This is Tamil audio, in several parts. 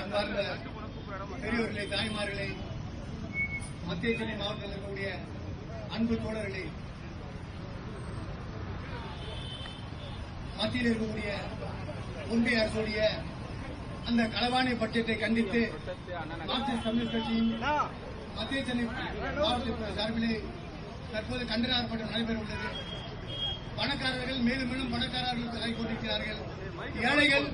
அன்பார்ந்த பெரியோர்களே, தாய்மார்களே, மத்திய சென்னை மாவட்டத்தில் இருக்கக்கூடிய அன்பு தோழர்களே, மத்தியில் இருக்கக்கூடிய ஒன்றிய அரசுடைய அந்த களவாணி பட்ஜெட்டை கண்டித்து மார்க்சிஸ்ட் கம்யூனிஸ்ட் கட்சியின் மத்திய சென்னை மாவட்ட சார்பிலே தற்போது கண்டன ஆர்ப்பாட்டம் நடைபெற உள்ளது. பணக்காரர்கள் மேலும் மேலும் பணக்காரர்கள் ஆகிக் கொண்டிருக்கிறார்கள். ஏழைகள்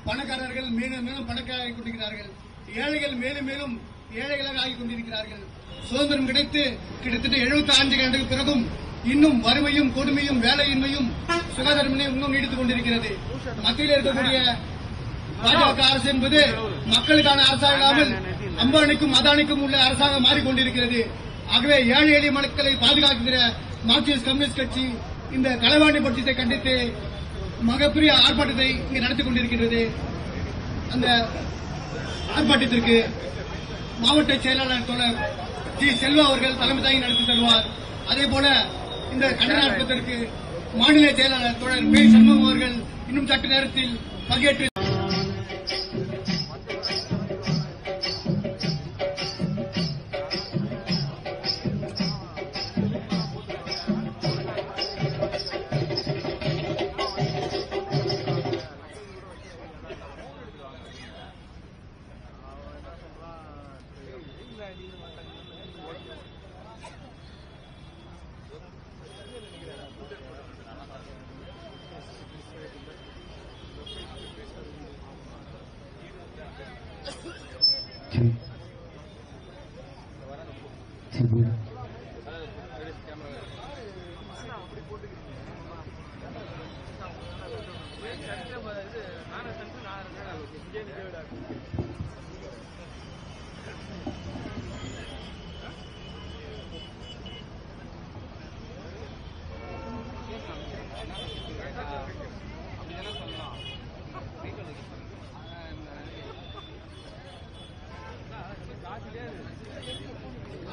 பணக்காரர்கள் மேலும் மேலும் பணக்காரராகிக் கொண்டிருக்கிறார்கள். ஏழைகள் மேலும் மேலும் ஏழைகளாக ஆகிக் கொண்டிருக்கிறார்கள். சுதந்திரம் கிடைத்து கிட்டத்தட்ட 75 ஆண்டுகள் பிறகும் இன்னும் வறுமையும் கொடுமையும் வேலையின்மையும் சுகாதாரமின்மையும் இன்னும் நீடித்துக் கொண்டிருக்கிறது. மத்தியில் இருக்கக்கூடிய பாஜக அரசு என்பது மக்களுக்கான அரசாக இல்லாமல் அம்பானிக்கும் அதானிக்கும் உள்ள அரசாக மாறிக்கொண்டிருக்கிறது. ஆகவே ஏழை எளிய மக்களை பாதுகாக்கிற மார்க்சிஸ்ட் கம்யூனிஸ்ட் கட்சி இந்த களவாணி பட்ஜெட்டை கண்டித்து மிகப்பெரிய ஆர்ப்பாட்டத்தை இங்கு நடத்திக் கொண்டிருக்கிறது. அந்த ஆர்ப்பாட்டத்திற்கு மாவட்ட செயலாளர் தோழர் ஜி செல்வா அவர்கள் தலைமை தாங்கி நடத்தி தருவார். அதேபோல இந்த கண்டன ஆர்ப்பாட்டத்திற்கு மாநில செயலாளர் தோழர் பி சண்முகம் அவர்கள் இன்னும் சற்று நேரத்தில் பங்கேற்று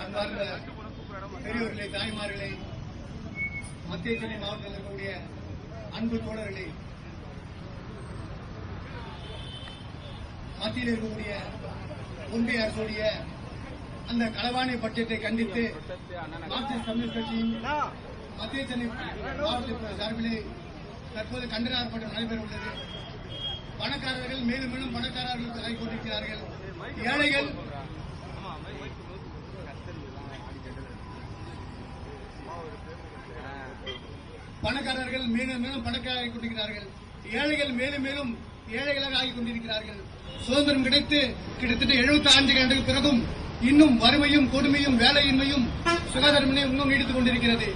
அன்பார்ந்த பெரியோர்களே, தாய்மார்களே, மத்திய சென்னை மாவட்டத்தில் இருக்கக்கூடிய அன்பு தோழர்களே, மத்தியில் இருக்கக்கூடிய ஒன்றிய அரசுடைய அந்த களவாணி பட்ஜெட்டை கண்டித்து மார்க்சிஸ்ட் கம்யூனிஸ்ட் கட்சியின் மத்திய சென்னை மாவட்ட சார்பிலே தற்போது கண்டன ஆர்ப்பாட்டம் நடைபெற உள்ளது. பணக்காரர்கள் மேலும் மேலும் பணக்காரர்கள் ஆகிக் கொண்டிருக்கிறார்கள். ஏழைகள் பணக்காரர்கள் மேலும் மேலும் பணக்காரராகிக் கொண்டிருக்கிறார்கள். ஏழைகள் மேலும் மேலும் ஏழைகளாக ஆகிக் கொண்டிருக்கிறார்கள். சுதந்திரம் கிடைத்து கிட்டத்தட்ட 75 ஆண்டுகள் பிறகும் இன்னும் வறுமையும் கொடுமையும் வேலையின்மையும் சுகாதாரமின்மையும் இன்னும் நீடித்துக் கொண்டிருக்கிறது.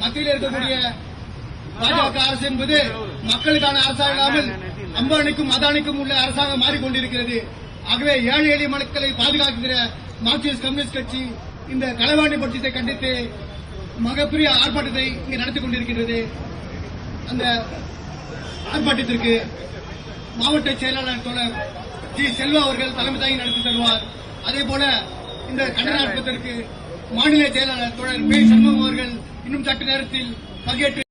மத்தியில் இருக்கக்கூடிய பாஜக அரசு என்பது மக்களுக்கான அரசாக இல்லாமல் அம்பானிக்கும் அதானிக்கும் உள்ள அரசாக மாறிக்கொண்டிருக்கிறது. ஆகவே ஏழை எளிய மக்களை பாதுகாக்கிற மார்க்சிஸ்ட் கம்யூனிஸ்ட் கட்சி இந்த களவாணி பட்ஜெட்டை கண்டித்து மிகப்பெரிய ஆர்ப்பாட்டத்தை இங்கு நடத்திக் கொண்டிருக்கிறது. அந்த ஆர்ப்பாட்டத்திற்கு மாவட்ட செயலாளர் தோழர் ஜி செல்வா அவர்கள் தலைமை தாங்கி நடத்தி தருவார். அதேபோல இந்த கண்டன ஆர்ப்பாட்டத்திற்கு மாநில செயலாளர் தோழர் பி சண்முகம் அவர்கள் இன்னும் சற்று நேரத்தில் பங்கேற்று